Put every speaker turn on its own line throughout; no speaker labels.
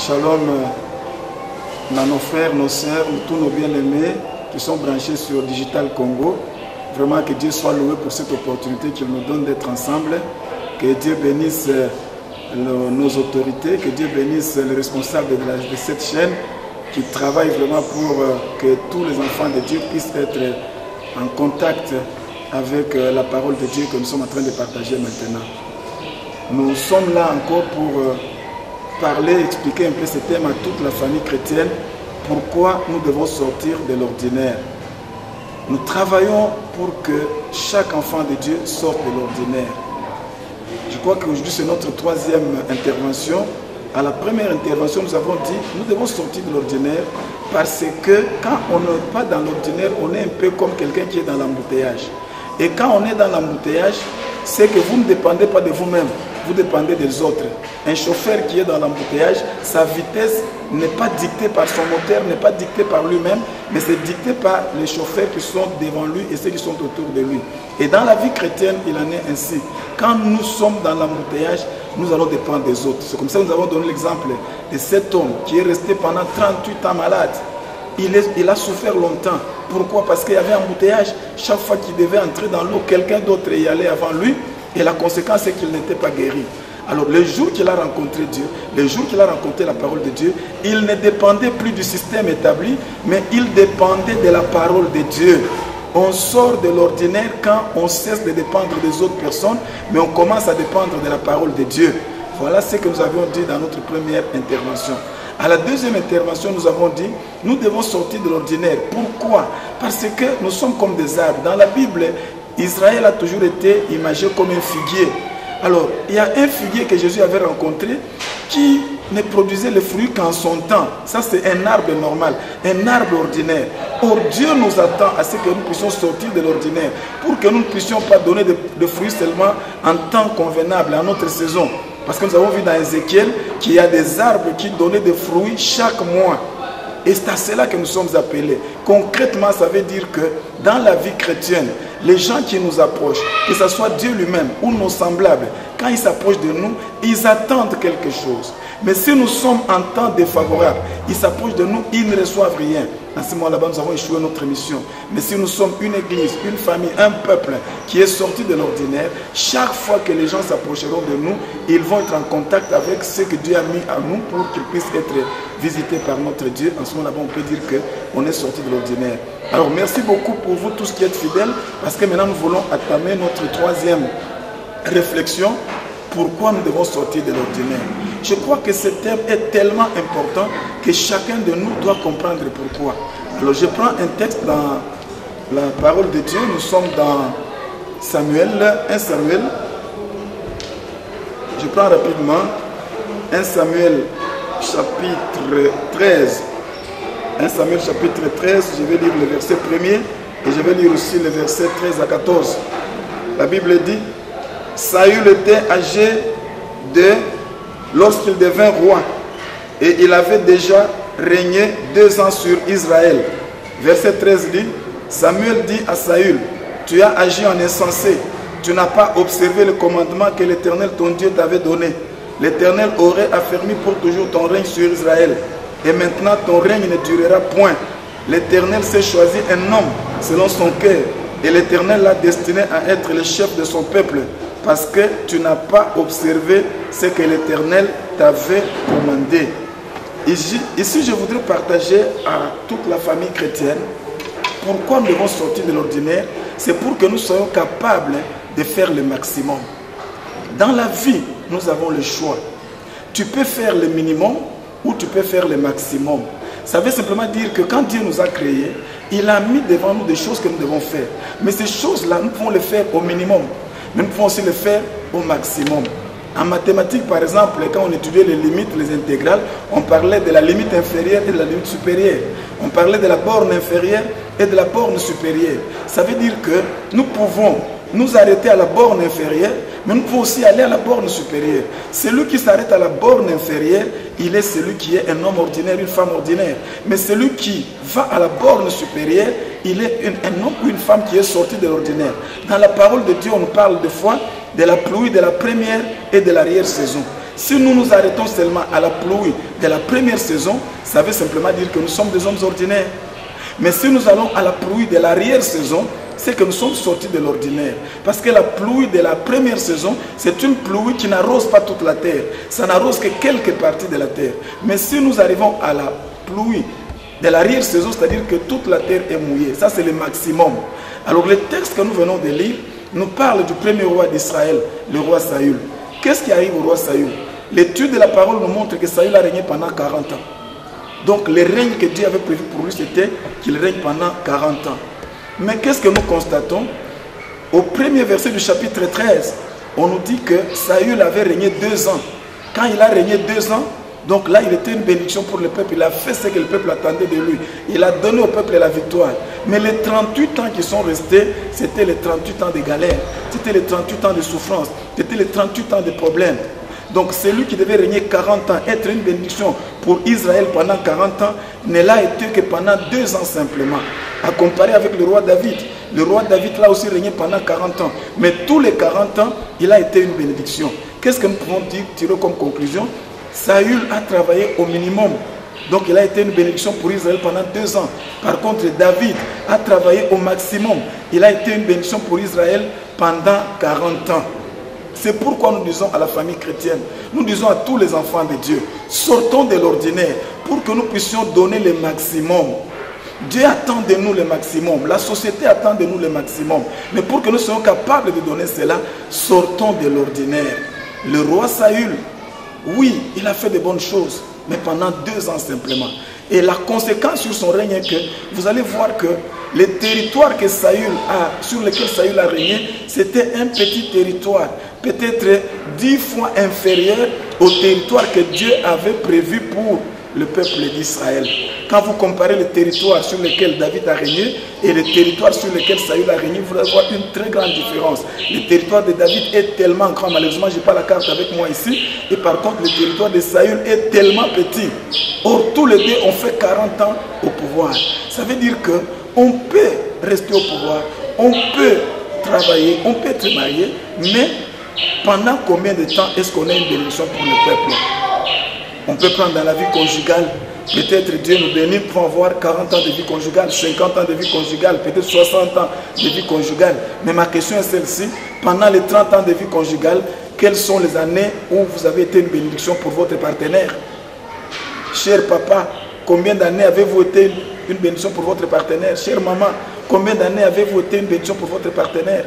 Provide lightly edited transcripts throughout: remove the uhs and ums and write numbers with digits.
Shalom à nos frères, nos sœurs, tous nos bien-aimés qui sont branchés sur Digital Congo. Vraiment que Dieu soit loué pour cette opportunité qu'il nous donne d'être ensemble. Que Dieu bénisse nos autorités, que Dieu bénisse les responsables de cette chaîne qui travaillent vraiment pour que tous les enfants de Dieu puissent être en contact avec la parole de Dieu que nous sommes en train de partager maintenant. Nous sommes là encore pour parler, expliquer un peu ce thème à toute la famille chrétienne. Pourquoi nous devons sortir de l'ordinaire? Nous travaillons pour que chaque enfant de Dieu sorte de l'ordinaire. Je crois qu'aujourd'hui c'est notre troisième intervention. À la première intervention, nous avons dit nous devons sortir de l'ordinaire parce que quand on n'est pas dans l'ordinaire, on est un peu comme quelqu'un qui est dans l'embouteillage. Et quand on est dans l'embouteillage, c'est que vous ne dépendez pas de vous-même, vous dépendez des autres. Un chauffeur qui est dans l'embouteillage, sa vitesse n'est pas dictée par son moteur, n'est pas dictée par lui-même, mais c'est dicté par les chauffeurs qui sont devant lui et ceux qui sont autour de lui. Et dans la vie chrétienne, il en est ainsi. Quand nous sommes dans l'embouteillage, nous allons dépendre des autres. C'est comme ça que nous avons donné l'exemple de cet homme qui est resté pendant 38 ans malade. Il a souffert longtemps. Pourquoi? Parce qu'il y avait un embouteillage. Chaque fois qu'il devait entrer dans l'eau, quelqu'un d'autre y allait avant lui. Et la conséquence, c'est qu'il n'était pas guéri. Alors, le jour qu'il a rencontré Dieu, le jour qu'il a rencontré la parole de Dieu, il ne dépendait plus du système établi, mais il dépendait de la parole de Dieu. On sort de l'ordinaire quand on cesse de dépendre des autres personnes, mais on commence à dépendre de la parole de Dieu. Voilà ce que nous avions dit dans notre première intervention. À la deuxième intervention, nous avons dit, nous devons sortir de l'ordinaire. Pourquoi? Parce que nous sommes comme des arbres. Dans la Bible, Israël a toujours été imagé comme un figuier. Alors, il y a un figuier que Jésus avait rencontré qui ne produisait le fruit qu'en son temps. Ça, c'est un arbre normal, un arbre ordinaire. Or, Dieu nous attend à ce que nous puissions sortir de l'ordinaire pour que nous ne puissions pas donner de fruits seulement en temps convenable, en notre saison. Parce que nous avons vu dans Ézéchiel qu'il y a des arbres qui donnaient des fruits chaque mois. Et c'est à cela que nous sommes appelés. Concrètement, ça veut dire que dans la vie chrétienne, les gens qui nous approchent, que ce soit Dieu lui-même ou nos semblables, quand ils s'approchent de nous, ils attendent quelque chose. Mais si nous sommes en temps défavorable, ils s'approchent de nous, ils ne reçoivent rien. À ce moment-là, nous avons échoué notre mission. Mais si nous sommes une église, une famille, un peuple qui est sorti de l'ordinaire, chaque fois que les gens s'approcheront de nous, ils vont être en contact avec ce que Dieu a mis à nous pour qu'ils puissent être visités par notre Dieu. En ce moment-là, on peut dire qu'on est sorti de l'ordinaire. Alors, merci beaucoup pour vous tous qui êtes fidèles, parce que maintenant, nous voulons entamer notre troisième réflexion. Pourquoi nous devons sortir de l'ordinaire? Je crois que ce thème est tellement important que chacun de nous doit comprendre pourquoi. Alors je prends un texte dans la parole de Dieu. Nous sommes dans Samuel, 1 Samuel. Je prends rapidement 1 Samuel chapitre 13. 1 Samuel chapitre 13, je vais lire le verset 1er et je vais lire aussi le verset 13 à 14. La Bible dit: Saül était âgé lorsqu'il devint roi, et il avait déjà régné 2 ans sur Israël. Verset 13 dit: Samuel dit à Saül: Tu as agi en insensé, tu n'as pas observé le commandement que l'Éternel ton Dieu t'avait donné. L'Éternel aurait affermi pour toujours ton règne sur Israël, et maintenant ton règne ne durera point. L'Éternel s'est choisi un homme selon son cœur, et l'Éternel l'a destiné à être le chef de son peuple, parce que tu n'as pas observé ce que l'Éternel t'avait commandé. Ici, je voudrais partager à toute la famille chrétienne pourquoi nous devons sortir de l'ordinaire. C'est pour que nous soyons capables de faire le maximum. Dans la vie, nous avons le choix. Tu peux faire le minimum ou tu peux faire le maximum. Ça veut simplement dire que quand Dieu nous a créés, il a mis devant nous des choses que nous devons faire. Mais ces choses-là, nous pouvons les faire au minimum. Mais nous pouvons aussi le faire au maximum. En mathématiques, par exemple, quand on étudiait les limites, les intégrales, on parlait de la limite inférieure et de la limite supérieure. On parlait de la borne inférieure et de la borne supérieure. Ça veut dire que nous pouvons nous arrêter à la borne inférieure, mais nous pouvons aussi aller à la borne supérieure. Celui qui s'arrête à la borne inférieure, il est celui qui est un homme ordinaire, une femme ordinaire. Mais celui qui va à la borne supérieure, il est un homme ou une femme qui est sorti de l'ordinaire. Dans la parole de Dieu, on parle des fois de la pluie de la première et de l'arrière-saison. Si nous nous arrêtons seulement à la pluie de la première saison, ça veut simplement dire que nous sommes des hommes ordinaires. Mais si nous allons à la pluie de l'arrière-saison, c'est que nous sommes sortis de l'ordinaire. Parce que la pluie de la première saison, c'est une pluie qui n'arrose pas toute la terre. Ça n'arrose que quelques parties de la terre. Mais si nous arrivons à la pluie de l'arrière-saison, c'est-à-dire que toute la terre est mouillée. Ça, c'est le maximum. Alors, le texte que nous venons de lire nous parle du premier roi d'Israël, le roi Saül. Qu'est-ce qui arrive au roi Saül? L'étude de la parole nous montre que Saül a régné pendant 40 ans. Donc, le règne que Dieu avait prévu pour lui, c'était qu'il règne pendant 40 ans. Mais qu'est-ce que nous constatons? Au premier verset du chapitre 13, on nous dit que Saül avait régné 2 ans. Quand il a régné 2 ans, donc là, il était une bénédiction pour le peuple. Il a fait ce que le peuple attendait de lui. Il a donné au peuple la victoire. Mais les 38 ans qui sont restés, c'était les 38 ans de galère. C'était les 38 ans de souffrance. C'était les 38 ans de problèmes. Donc celui qui devait régner 40 ans, être une bénédiction pour Israël pendant 40 ans, ne l'a été que pendant 2 ans simplement. À comparer avec le roi David. Le roi David l'a aussi régné pendant 40 ans. Mais tous les 40 ans, il a été une bénédiction. Qu'est-ce que nous pouvons tirer comme conclusion? Saül a travaillé au minimum. Donc il a été une bénédiction pour Israël pendant 2 ans. Par contre, David a travaillé au maximum. Il a été une bénédiction pour Israël pendant 40 ans. C'est pourquoi nous disons à la famille chrétienne, nous disons à tous les enfants de Dieu, sortons de l'ordinaire pour que nous puissions donner le maximum. Dieu attend de nous le maximum, la société attend de nous le maximum. Mais pour que nous soyons capables de donner cela, sortons de l'ordinaire. Le roi Saül, oui, il a fait de bonnes choses, mais pendant 2 ans simplement. Et la conséquence sur son règne est que vous allez voir que les territoires sur lesquels Saül a régné, c'était un petit territoire, peut-être 10 fois inférieur au territoire que Dieu avait prévu pour le peuple d'Israël. Quand vous comparez les territoires sur lesquels David a régné et les territoires sur lesquels Saül a régné, vous allez voir une très grande différence. Le territoire de David est tellement grand, malheureusement je n'ai pas la carte avec moi ici, et par contre le territoire de Saül est tellement petit. Or tous les deux ont fait 40 ans au pouvoir. Ça veut dire qu'on peut rester au pouvoir, on peut travailler, on peut être marié, mais pendant combien de temps est-ce qu'on a une bénédiction pour le peuple? On peut prendre dans la vie conjugale, peut-être Dieu nous bénit pour avoir 40 ans de vie conjugale, 50 ans de vie conjugale, peut-être 60 ans de vie conjugale. Mais ma question est celle-ci, pendant les 30 ans de vie conjugale, quelles sont les années où vous avez été une bénédiction pour votre partenaire? Cher papa, combien d'années avez-vous été une bénédiction pour votre partenaire? Chère maman, combien d'années avez-vous été une bénédiction pour votre partenaire?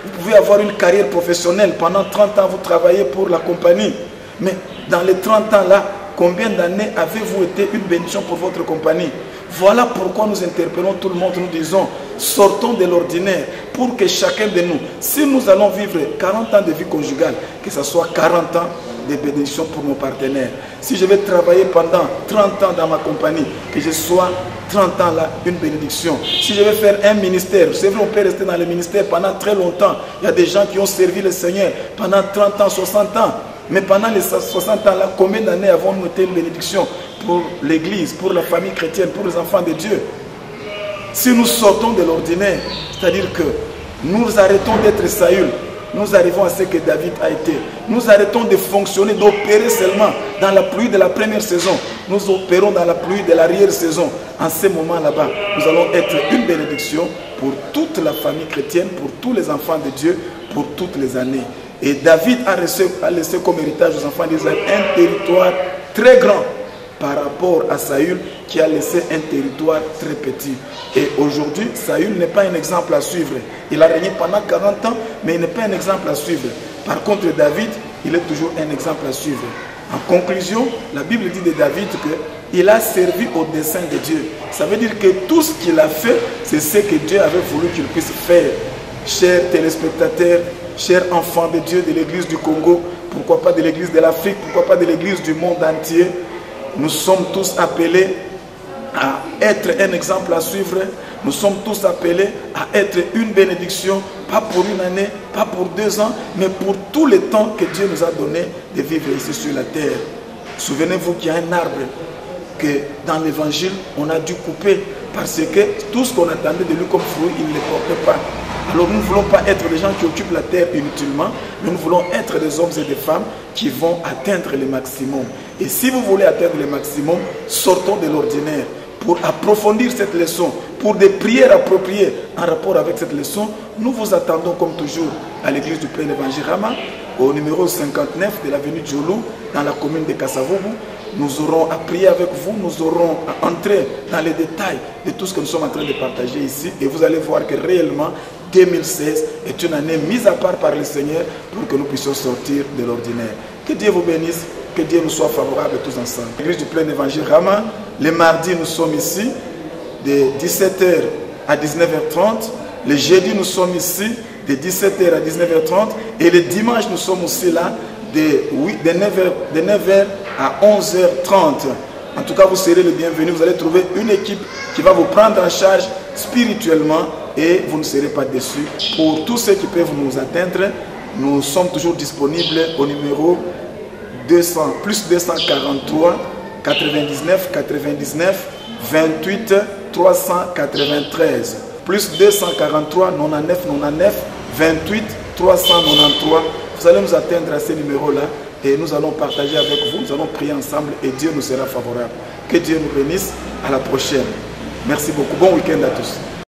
Vous pouvez avoir une carrière professionnelle, pendant 30 ans vous travaillez pour la compagnie. Mais dans les 30 ans là, combien d'années avez-vous été une bénédiction pour votre compagnie? Voilà pourquoi nous interpellons tout le monde, nous disons, sortons de l'ordinaire pour que chacun de nous, si nous allons vivre 40 ans de vie conjugale, que ce soit 40 ans de bénédiction pour mon partenaire. Si je vais travailler pendant 30 ans dans ma compagnie, que je sois 30 ans là, une bénédiction. Si je vais faire un ministère, c'est vrai, on peut rester dans le ministère pendant très longtemps. Il y a des gens qui ont servi le Seigneur pendant 30 ans, 60 ans. Mais pendant les 60 ans là, combien d'années avons-nous été une bénédiction pour l'église, pour la famille chrétienne, pour les enfants de Dieu? Si nous sortons de l'ordinaire, c'est-à-dire que nous arrêtons d'être Saül, nous arrivons à ce que David a été. Nous arrêtons de fonctionner, d'opérer seulement dans la pluie de la première saison. Nous opérons dans la pluie de l'arrière-saison. En ce moment là-bas, nous allons être une bénédiction pour toute la famille chrétienne, pour tous les enfants de Dieu, pour toutes les années. Et David a laissé comme héritage aux enfants d'Israël un territoire très grand par rapport à Saül qui a laissé un territoire très petit. Et aujourd'hui, Saül n'est pas un exemple à suivre. Il a régné pendant 40 ans, mais il n'est pas un exemple à suivre. Par contre, David, il est toujours un exemple à suivre. En conclusion, la Bible dit de David qu'il a servi au dessein de Dieu. Ça veut dire que tout ce qu'il a fait, c'est ce que Dieu avait voulu qu'il puisse faire. Chers téléspectateurs, chers enfants de Dieu de l'église du Congo, pourquoi pas de l'église de l'Afrique, pourquoi pas de l'église du monde entier, nous sommes tous appelés à être un exemple à suivre. Nous sommes tous appelés à être une bénédiction, pas pour une année, pas pour 2 ans, mais pour tout le temps que Dieu nous a donné de vivre ici sur la terre. Souvenez-vous qu'il y a un arbre que dans l'évangile, on a dû couper parce que tout ce qu'on attendait de lui comme fruit, il ne le portait pas. Alors nous ne voulons pas être des gens qui occupent la terre inutilement, mais nous voulons être des hommes et des femmes qui vont atteindre le maximum. Et si vous voulez atteindre le maximum, sortons de l'ordinaire. Pour approfondir cette leçon, pour des prières appropriées en rapport avec cette leçon, nous vous attendons comme toujours à l'église du Plein Évangile Rama, au numéro 59 de l'avenue Djolou, dans la commune de Kassavoubou. Nous aurons à prier avec vous, nous aurons à entrer dans les détails de tout ce que nous sommes en train de partager ici. Et vous allez voir que réellement, 2016 est une année mise à part par le Seigneur pour que nous puissions sortir de l'ordinaire. Que Dieu vous bénisse, que Dieu nous soit favorable tous ensemble. L'église du Plein Évangile Rama, les mardis nous sommes ici de 17h à 19h30. Les jeudis nous sommes ici de 17h à 19h30. Et les dimanches nous sommes aussi là de 9h à 11h30. En tout cas, vous serez le bienvenu. Vous allez trouver une équipe qui va vous prendre en charge spirituellement et vous ne serez pas déçus. Pour tous ceux qui peuvent nous atteindre, nous sommes toujours disponibles au numéro 200, plus 243 99 99 28 393. Plus 243 99 99 28 393. Vous allez nous atteindre à ces numéros-là et nous allons partager avec vous, nous allons prier ensemble et Dieu nous sera favorable. Que Dieu nous bénisse. À la prochaine. Merci beaucoup. Bon week-end à tous.